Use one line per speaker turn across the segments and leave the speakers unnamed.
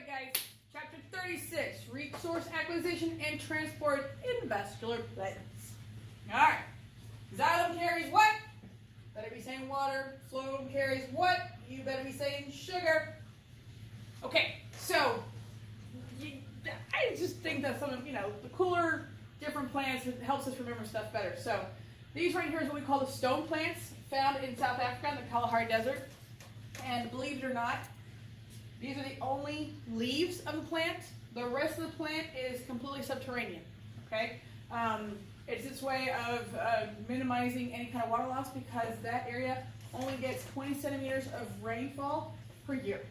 right, guys. Chapter 36, Resource Acquisition and Transport in Vascular Plants. All right. Xylem carries what? Better be saying water. Phloem carries what? You better be saying sugar. Okay, so I just think that some of, the cooler, different plants, it helps us remember stuff better. So these right here is what we call the stone plants, found in South Africa in the Kalahari Desert. And believe it or not, these are the only leaves of the plant. The rest of the plant is completely subterranean. Okay, it's its way of minimizing any kind of water loss because that area only gets 20 centimeters of rainfall per year.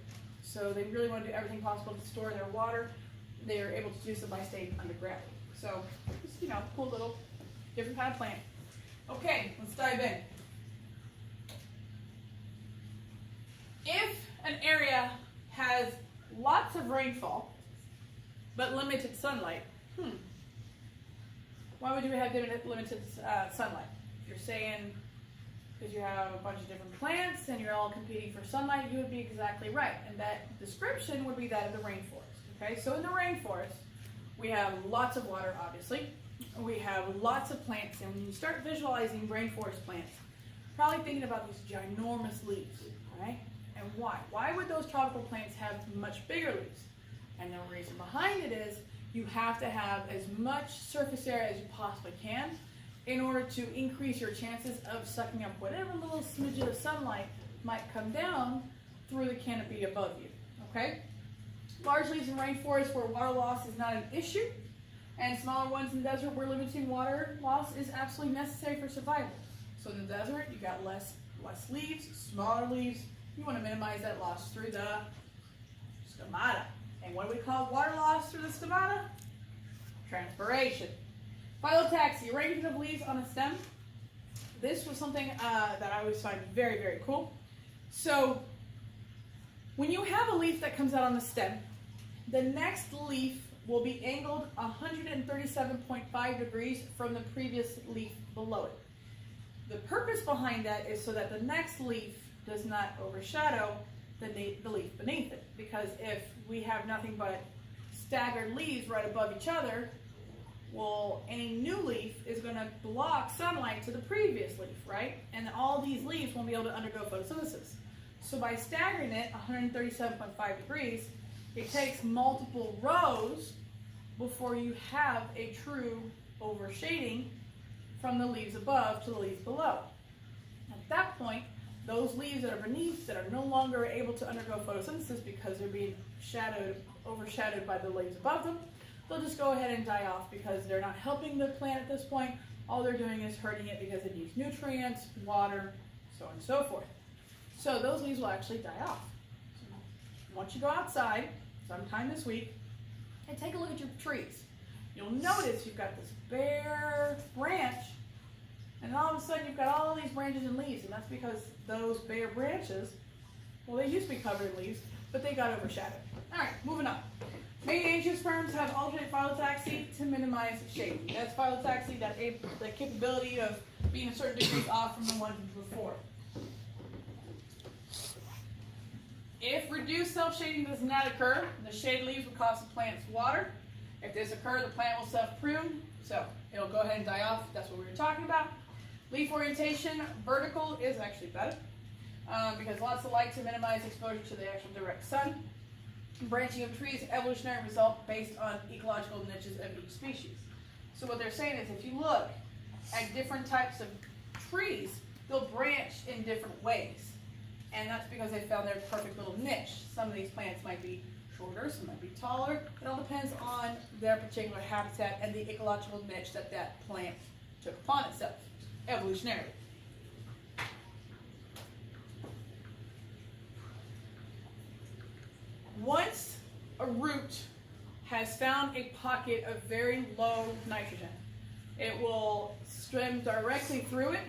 So they really want to do everything possible to store their water. They are able to do so by staying underground. So just, cool little different kind of plant. Okay, let's dive in. If an area has lots of rainfall but limited sunlight, why would you have limited sunlight? If you're saying because you have a bunch of different plants and you're all competing for sunlight, you would be exactly right. And that description would be that of the rainforest. Okay, so in the rainforest, we have lots of water, obviously. We have lots of plants, and when you start visualizing rainforest plants, probably thinking about these ginormous leaves, right? And why? Why would those tropical plants have much bigger leaves? And the reason behind it is you have to have as much surface area as you possibly can in order to increase your chances of sucking up whatever little smidget of sunlight might come down through the canopy above you, okay? Large leaves in rainforests where water loss is not an issue, and smaller ones in the desert where limiting water loss is absolutely necessary for survival. So in the desert, you got less leaves, smaller leaves. You want to minimize that loss through the stomata. And what do we call water loss through the stomata? Transpiration. Phyllotaxy, arrangement of leaves on a stem. This was something that I always find very, very cool. So when you have a leaf that comes out on the stem, the next leaf will be angled 137.5 degrees from the previous leaf below it. The purpose behind that is so that the next leaf does not overshadow the leaf beneath it. Because if we have nothing but staggered leaves right above each other, well, any new leaf is going to block sunlight to the previous leaf, right? And all these leaves won't be able to undergo photosynthesis. So by staggering it 137.5 degrees, it takes multiple rows before you have a true overshading from the leaves above to the leaves below. At that point, those leaves that are beneath that are no longer able to undergo photosynthesis because they're being overshadowed by the leaves above them, they'll just go ahead and die off because they're not helping the plant at this point. All they're doing is hurting it because it needs nutrients, water, so on and so forth. So those leaves will actually die off. Once you go outside, sometime this week, and take a look at your trees, you'll notice you've got this bare branch, and all of a sudden you've got all these branches and leaves, and that's because those bare branches, well, they used to be covered in leaves, but they got overshadowed. All right, moving on. Many angiosperms have alternate phyllotaxy to minimize shading. That's phyllotaxy, the capability of being a certain degree off from the one before. If reduced self-shading does not occur, the shade leaves will cost the plants water. If this occurs, the plant will self-prune, so it'll go ahead and die off. That's what we were talking about. Leaf orientation, vertical is actually better because lots of light to minimize exposure to the actual direct sun. Branching of trees, evolutionary result based on ecological niches of each species. So what they're saying is if you look at different types of trees, they'll branch in different ways. And that's because they found their perfect little niche. Some of these plants might be shorter, some might be taller. It all depends on their particular habitat and the ecological niche that that plant took upon itself, evolutionarily. Once a root has found a pocket of very low nitrogen, it will swim directly through it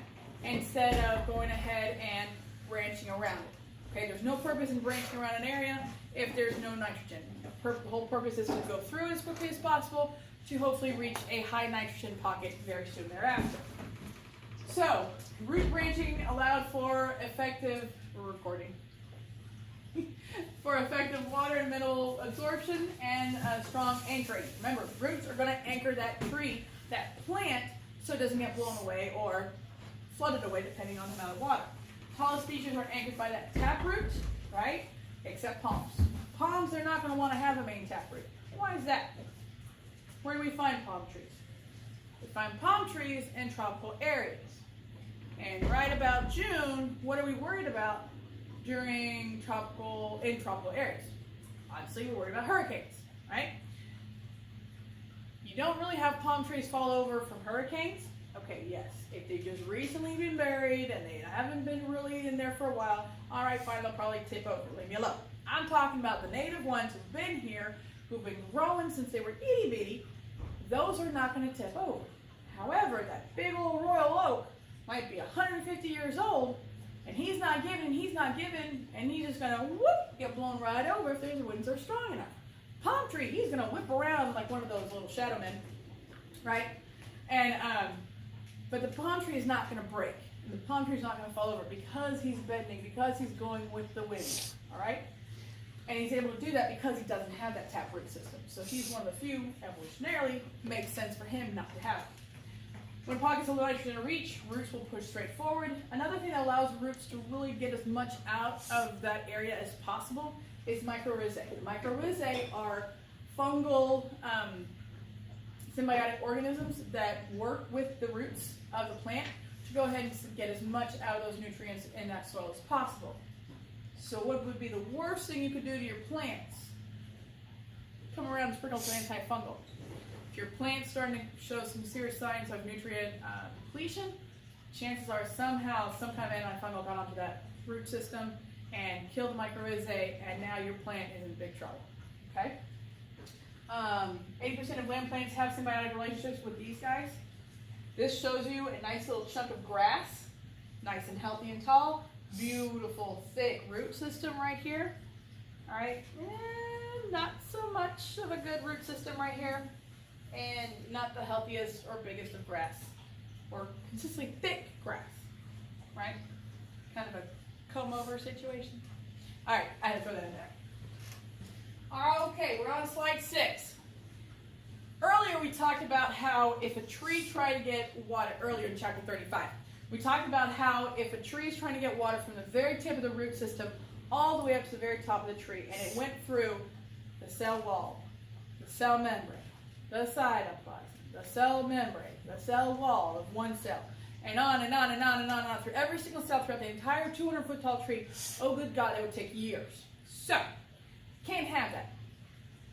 instead of going ahead and branching around it. Okay, there's no purpose in branching around an area if there's no nitrogen. The whole purpose is to go through it as quickly as possible to hopefully reach a high nitrogen pocket very soon thereafter. So, root branching allowed for effective recording. for effective water and mineral absorption and strong anchoring. Remember, roots are going to anchor that tree, that plant, so it doesn't get blown away or flooded away depending on the amount of water. Tallest species are anchored by that taproot, right? Except palms. Palms, they're not going to want to have a main taproot. Why is that? Where do we find palm trees? We find palm trees in tropical areas. And right about June, what are we worried about in tropical areas? Obviously, we're worried about hurricanes, right? You don't really have palm trees fall over from hurricanes. Okay, yes. If they've just recently been buried and they haven't been really in there for a while, all right, fine, they'll probably tip over. Leave me alone. I'm talking about the native ones who've been here, who've been growing since they were itty bitty. Those are not going to tip over. However, that big old royal oak might be 150 years old, and he's not giving, and he's just going to whoop, get blown right over if the winds are strong enough. Palm tree, he's going to whip around like one of those little shadow men, right? And but the palm tree is not going to break. The palm tree is not going to fall over because he's bending, because he's going with the wind, all right? And he's able to do that because he doesn't have that taproot system. So he's one of the few, evolutionarily, makes sense for him not to have it. When pockets of low nitrogen are reached, roots will push straight forward. Another thing that allows roots to really get as much out of that area as possible is mycorrhizae. Mycorrhizae are fungal symbiotic organisms that work with the roots of the plant to go ahead and get as much out of those nutrients in that soil as possible. So what would be the worst thing you could do to your plants? Come around and sprinkle some antifungal. If your plant's starting to show some serious signs of nutrient depletion, chances are somehow some kind of antifungal got onto that root system and killed the mycorrhizae, and now your plant is in big trouble. Okay? 80% of land plants have symbiotic relationships with these guys. This shows you a nice little chunk of grass, nice and healthy and tall, beautiful thick root system right here. All right, and not so much of a good root system right here, and not the healthiest or biggest of grass, or consistently thick grass, right? Kind of a comb-over situation. All right, I had to throw that in there. Okay, we're on slide 6. Earlier we talked about how if a tree tried to get water, earlier in chapter 35, we talked about how if a tree is trying to get water from the very tip of the root system all the way up to the very top of the tree, and it went through the cell wall, the cell membrane, the cytoplasm, the cell membrane, the cell wall of one cell, and on and on and on and on and on through every single cell throughout the entire 200-foot tall tree, oh good God, it would take years. So, can't have that.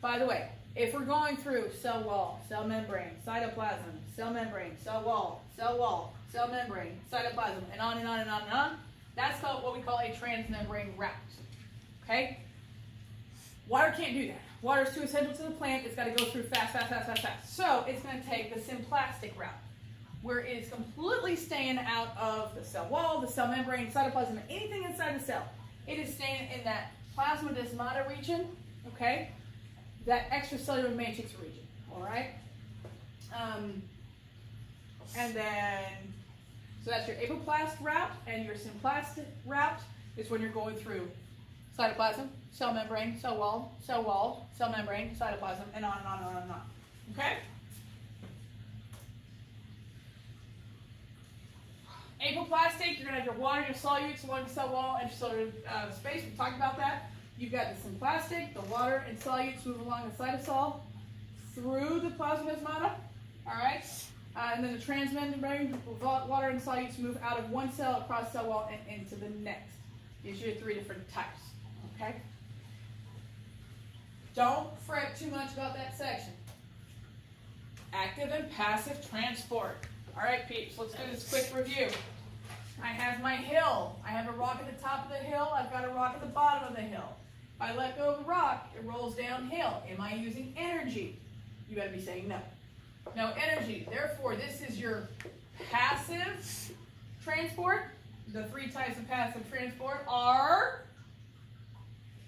By the way, if we're going through cell wall, cell membrane, cytoplasm, cell membrane, cell wall, cell membrane, cytoplasm, and on and on and on and on, that's called what we call a transmembrane route. Okay? Water can't do that. Water is too essential to the plant. It's got to go through fast. So it's going to take the symplastic route, where it is completely staying out of the cell wall, the cell membrane, cytoplasm, and anything inside the cell. It is staying in that plasmodesmata region, okay? That extracellular matrix region, all right? And then, so that's your apoplast route, and your symplastic route is when you're going through cytoplasm, cell membrane, cell wall, cell membrane, cytoplasm, and on and on and on and on. Okay? Apoplastic, you're going to have your water, your solutes along the cell wall, intracellular space. We talked about that. You've got the symplastic, the water and solutes move along the cytosol through the plasmodesmata. All right? And then the transmembrane, water and solutes move out of one cell across cell wall and into the next. Gives you 3 different types. Okay? Don't fret too much about that section. Active and passive transport. All right, peeps, let's do this quick review. I have my hill. I have a rock at the top of the hill. I've got a rock at the bottom of the hill. If I let go of the rock, it rolls downhill. Am I using energy? You better be saying no. No energy. Therefore, this is your passive transport. The 3 types of passive transport are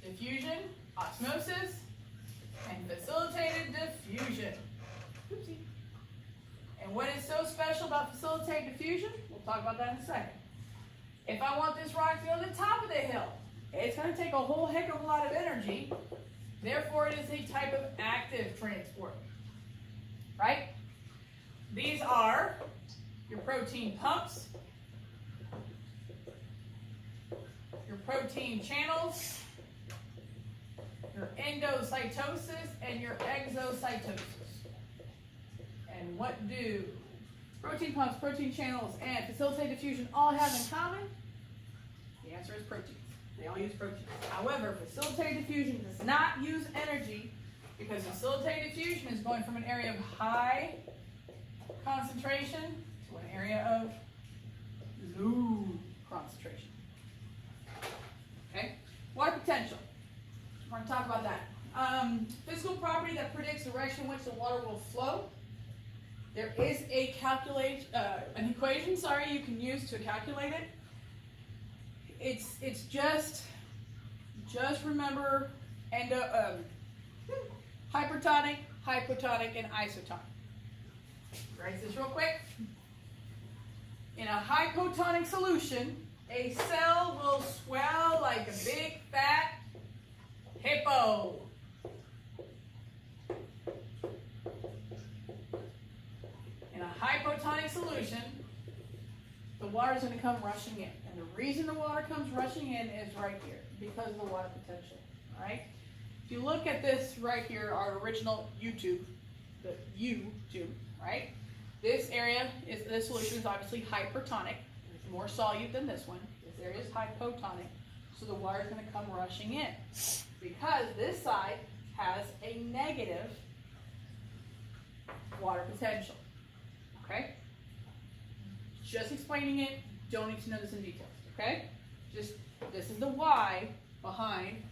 diffusion, osmosis, and facilitated diffusion. Oopsie. And what is so special about facilitated diffusion? We'll talk about that in a second. If I want this rock to go to the top of the hill, It's going to take a whole heck of a lot of energy. Therefore, it is a type of active transport. Right? These are your protein pumps, your protein channels, your endocytosis, and your exocytosis. And what do protein pumps, protein channels, and facilitated diffusion all have in common? The answer is proteins. They all use proteins. However, facilitated diffusion does not use energy because facilitated diffusion is going from an area of high concentration to an area of low concentration. Okay? Water potential. We're going to talk about that. Physical property that predicts the direction in which the water will flow. There is a an equation, you can use to calculate it. It's just remember hypertonic, hypotonic, and isotonic. Write this real quick. In a hypotonic solution, a cell will swell like a big fat hippo. In a hypotonic solution, the water is going to come rushing in. And the reason the water comes rushing in is right here, because of the water potential. All right? If you look at this right here, our original U-tube, the U-tube, right? This area, this solution is obviously hypertonic. It's more solute than this one. This area is hypotonic. So the water is going to come rushing in. Because this side has a negative water potential. Okay? Just explaining it, don't need to know this in details. Okay? This is the why behind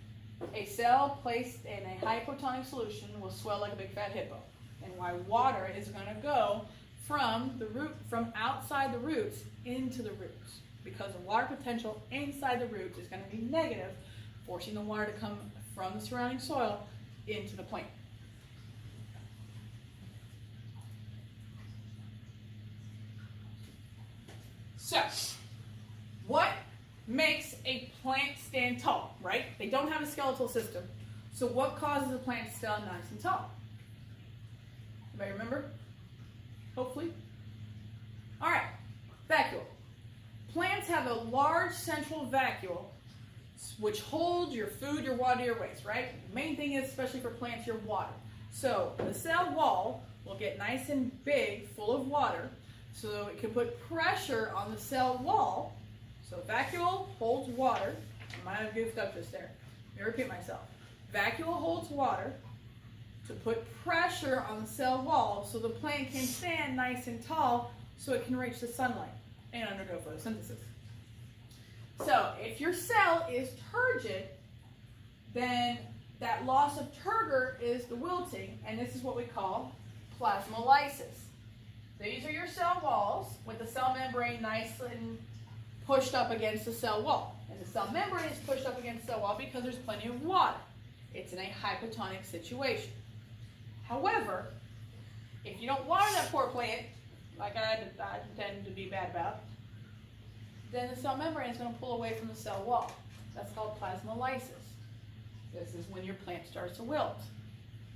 a cell placed in a hypotonic solution will swell like a big fat hippo. And why water is going to go from outside the roots into the roots. Because the water potential inside the roots is going to be negative, forcing the water to come from the surrounding soil into the plant. So, what makes a plant stand tall, right? They don't have a skeletal system. So what causes a plant to stand nice and tall? Anybody remember? Hopefully. All right, vacuole. Plants have a large central vacuole which holds your food, your water, your waste, right? The main thing is, especially for plants, your water. So the cell wall will get nice and big, full of water, so it can put pressure on the cell wall. So vacuole holds water. I might have goofed up just there. Let me repeat myself. Vacuole holds water to put pressure on the cell wall so the plant can stand nice and tall so it can reach the sunlight and undergo photosynthesis. So if your cell is turgid, then that loss of turgor is the wilting, and this is what we call plasmolysis. These are your cell walls with the cell membrane nice and pushed up against the cell wall. And the cell membrane is pushed up against the cell wall because there's plenty of water. It's in a hypotonic situation. However, if you don't water that poor plant, like I tend to be bad about, then the cell membrane is going to pull away from the cell wall. That's called plasmolysis. This is when your plant starts to wilt.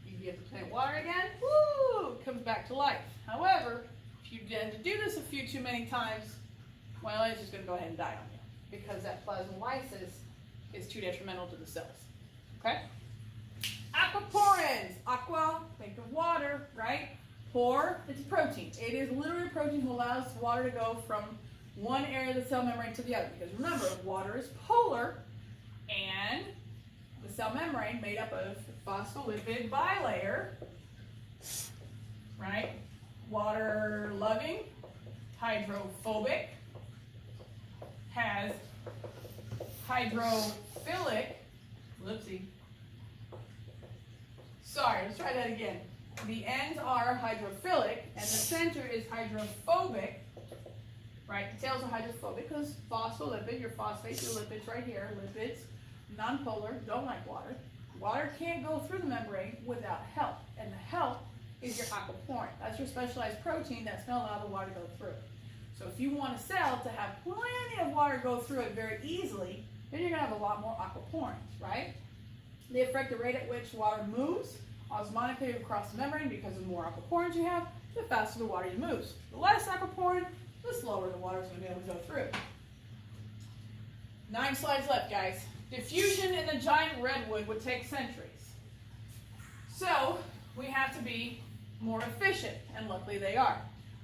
You give the plant water again, woo, it comes back to life. However, if you tend to do this a few too many times, well, it's just going to go ahead and die on you because that plasmolysis is too detrimental to the cells. Okay? Aquaporins. Aqua, think of water, right? Por, it's protein. It is literally a protein who allows water to go from one area of the cell membrane to the other. Because remember, water is polar, and the cell membrane made up of phospholipid bilayer, right? Water loving, hydrophobic, has hydrophilic, whoopsie. Sorry, let's try that again. The ends are hydrophilic, and the center is hydrophobic, right? The tails are hydrophobic because phospholipid, your phosphates, your lipids right here, lipids, nonpolar, don't like water. Water can't go through the membrane without help, and the help is your aquaporin. That's your specialized protein that's going to allow the water to go through. So if you want a cell to have plenty of water go through it very easily, then you're going to have a lot more aquaporins, right? They affect the rate at which water moves osmotically across the membrane. Because the more aquaporins you have, the faster the water moves. The less aquaporin, the slower the water is going to be able to go through. 9 slides left, guys. Diffusion in the giant redwood would take centuries. So we have to be more efficient, and luckily they are.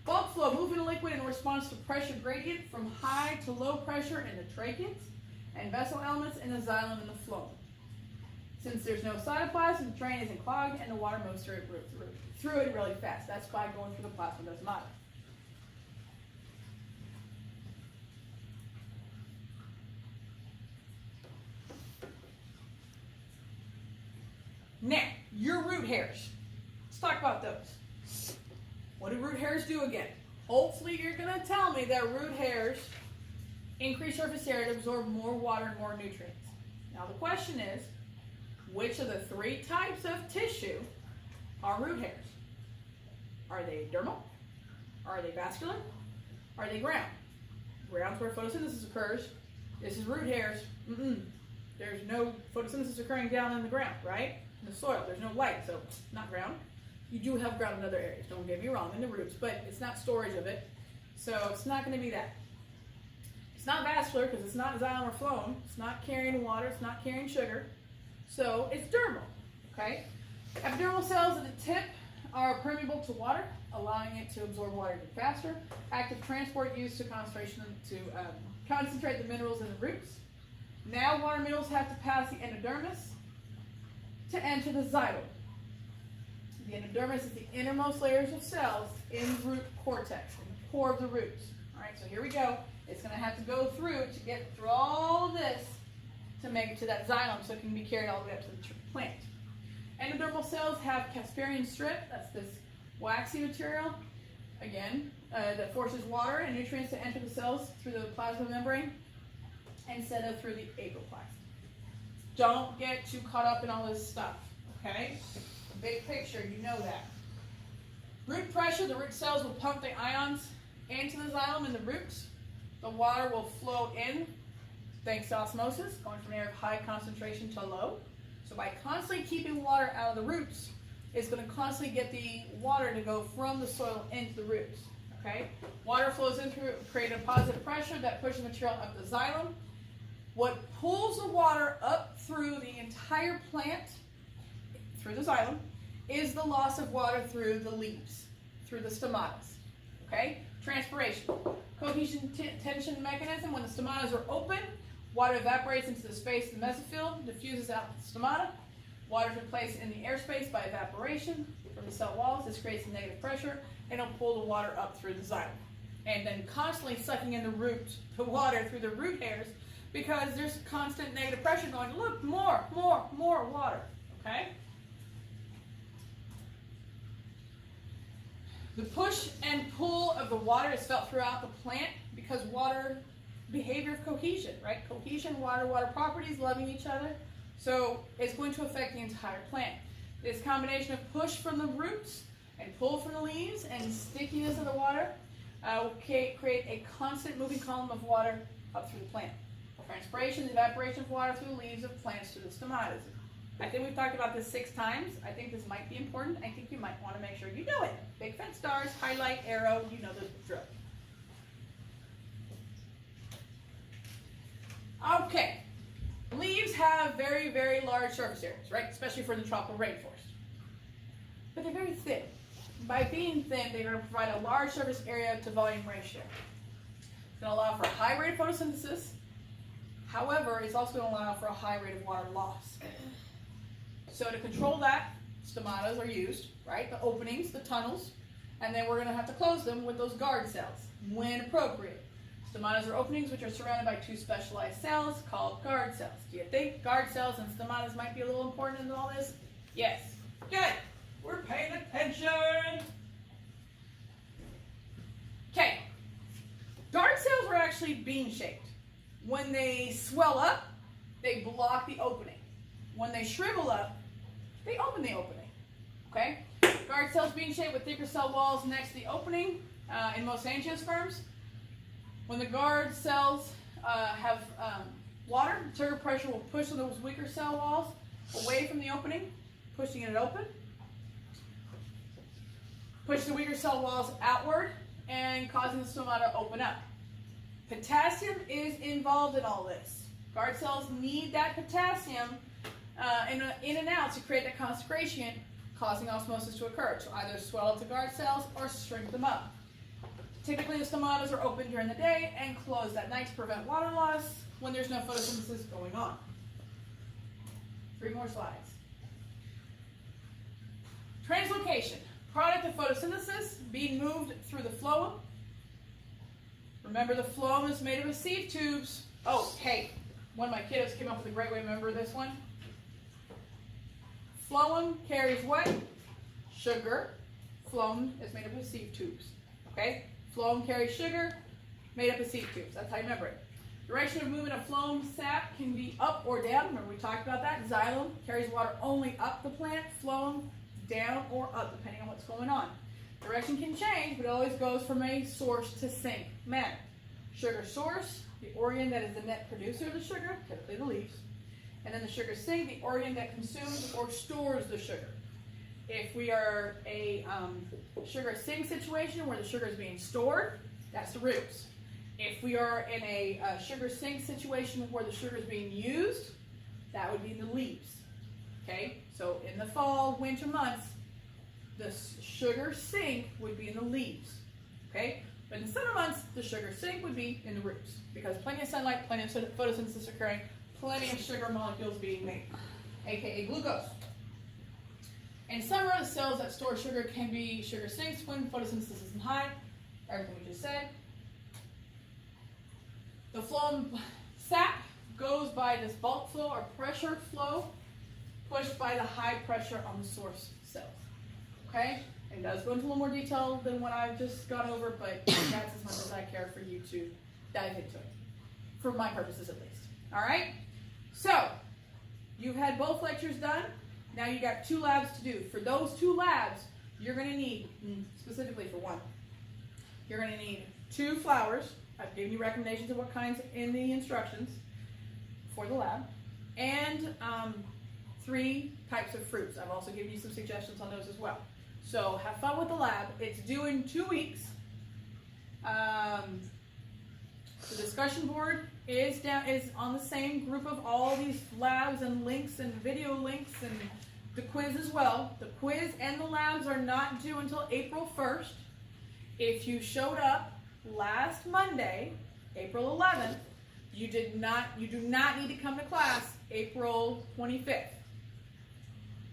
Bulk flow, moving a liquid in response to pressure gradient from high to low pressure in the tracheates and vessel elements in the xylem and the phloem. Since there's no cytoplasm, the drain isn't clogged and the water moves through it really fast. That's by going through the plasmodesmata. Now, your root hairs. Let's talk about those. What do root hairs do again? Hopefully you're going to tell me that root hairs increase surface area to absorb more water and more nutrients. Now the question is, which of the 3 types of tissue are root hairs? Are they dermal? Are they vascular? Are they ground? Ground's where photosynthesis occurs. This is root hairs. There's no photosynthesis occurring down in the ground, right? In the soil. There's no light, so not ground. You do have ground in other areas, don't get me wrong, in the roots, but it's not storage of it, so it's not going to be that. It's not vascular because it's not xylem or phloem. It's not carrying water. It's not carrying sugar. So it's dermal, okay? Epidermal cells at the tip are permeable to water, allowing it to absorb water even faster. Active transport used to concentrate the minerals in the roots. Now water minerals have to pass the endodermis to enter the xylem. The endodermis is the innermost layers of cells in the root cortex, in the core of the roots. All right, so here we go. It's going to have to go through to get through all of this to make it to that xylem so it can be carried all the way up to the plant. Endodermal cells have Casparian strip, that's this waxy material, again, that forces water and nutrients to enter the cells through the plasma membrane instead of through the apoplast. Don't get too caught up in all this stuff, okay? Big picture, you know that. Root pressure, the root cells will pump the ions into the xylem and the roots. The water will flow in thanks to osmosis, going from an area of high concentration to low. So by constantly keeping water out of the roots, it's going to constantly get the water to go from the soil into the roots. Okay? Water flows in through, creating a positive pressure that pushes material up the xylem. What pulls the water up through the entire plant, through the xylem, is the loss of water through the leaves, through the stomatas. Okay? Transpiration. Cohesion tension mechanism. When the stomatas are open, water evaporates into the space of the mesophyll, diffuses out the stomata. Water is replaced in the airspace by evaporation from the cell walls. This creates a negative pressure, and it'll pull the water up through the xylem. And then constantly sucking in the water through the root hairs, because there's constant negative pressure going, look, more water, okay? The push and pull of the water is felt throughout the plant because water, behavior of cohesion, right? Cohesion, water properties, loving each other. So it's going to affect the entire plant. This combination of push from the roots and pull from the leaves and stickiness of the water will create a constant moving column of water up through the plant. Transpiration, the evaporation of water through the leaves of plants to the stomatas. I think we've talked about this 6 times. I think this might be important. I think you might want to make sure you know it. Big fat stars, highlight, arrow, you know the drill. Okay. Leaves have very, very large surface areas, right? Especially for the tropical rainforest. But they're very thin. By being thin, they're going to provide a large surface area to volume ratio. It's going to allow for a high rate of photosynthesis. However, it's also going to allow for a high rate of water loss. So to control that, stomatas are used, right? The openings, the tunnels, and then we're going to have to close them with those guard cells when appropriate. Stomatas are openings which are surrounded by 2 specialized cells called guard cells. Do you think guard cells and stomatas might be a little important in all this? Yes. Good. We're paying attention. Okay. Guard cells are actually bean-shaped. When they swell up, they block the opening. When they shrivel up, they open the opening. Okay? Guard cells bean-shaped with thicker cell walls next to the opening in most angiosperms. When the guard cells have water, sugar pressure will push those weaker cell walls away from the opening, pushing it open. Push the weaker cell walls outward and causing the stomata to open up. Potassium is involved in all this. Guard cells need that potassium in and out to create that concentration, causing osmosis to occur, to either swell up the guard cells or shrink them up. Typically, the stomatas are open during the day and closed at night to prevent water loss when there's no photosynthesis going on. 3 more slides. Translocation. Product of photosynthesis being moved through the phloem. Remember, the phloem is made of a sieve tubes. Oh, hey, one of my kiddos came up with a great way to remember this one. Phloem carries what? Sugar. Phloem is made up of sieve tubes. Okay? Phloem carries sugar, made up of sieve tubes. That's how you remember it. Direction of movement of phloem sap can be up or down. Remember we talked about that. Xylem carries water only up the plant. Phloem down or up, depending on what's going on. Direction can change, but it always goes from a source to sink manner. Sugar source, the organ that is the net producer of the sugar, typically the leaves. And then the sugar sink, the organ that consumes or stores the sugar. If we are a sugar sink situation where the sugar is being stored, that's the roots. If we are in a sugar sink situation where the sugar is being used, that would be the leaves. Okay, so in the fall, winter months, the sugar sink would be in the leaves. Okay, but in the summer months, the sugar sink would be in the roots because plenty of sunlight, plenty of photosynthesis occurring, plenty of sugar molecules being made, aka glucose. In summer, the cells that store sugar can be sugar sinks when photosynthesis isn't high. Everything we just said. The phloem sap goes by this bulk flow or pressure flow, pushed by the high pressure on the source cells. Okay? It does go into a little more detail than what I've just gone over, but that's as much as I care for you to dive into it. For my purposes at least. Alright? So, you've had both lectures done. Now you got 2 labs to do. For those 2 labs, you're going to need, specifically for one, you're going to need 2 flowers. I've given you recommendations of what kinds in the instructions for the lab, and 3 types of fruits. I've also given you some suggestions on those as well. So have fun with the lab. It's due in 2 weeks. The discussion board is on the same group of all these labs and links and video links and the quiz as well. The quiz and the labs are not due until April 1st. If you showed up last Monday, April 11th, you do not need to come to class April 25th.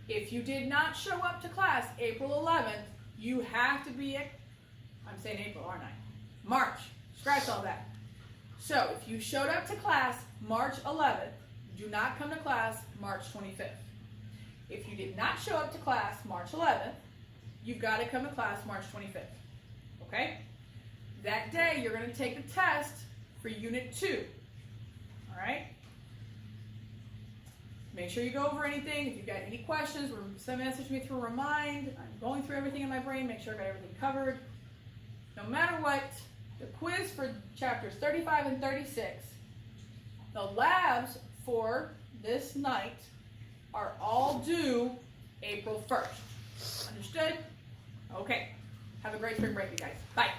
If you did not show up to class April 11th, you have to be I'm saying April, aren't I? March. Scratch all that. So if you showed up to class March 11th, do not come to class March 25th. If you did not show up to class March 11th, you've got to come to class March 25th. Okay? That day, you're going to take the test for Unit 2. All right? Make sure you go over anything. If you've got any questions, send a message to me through Remind. I'm going through everything in my brain, make sure I got everything covered. No matter what, the quiz for chapters 35 and 36, the labs for this night are all due April 1st. Understood? Okay. Have a great spring break, you guys. Bye.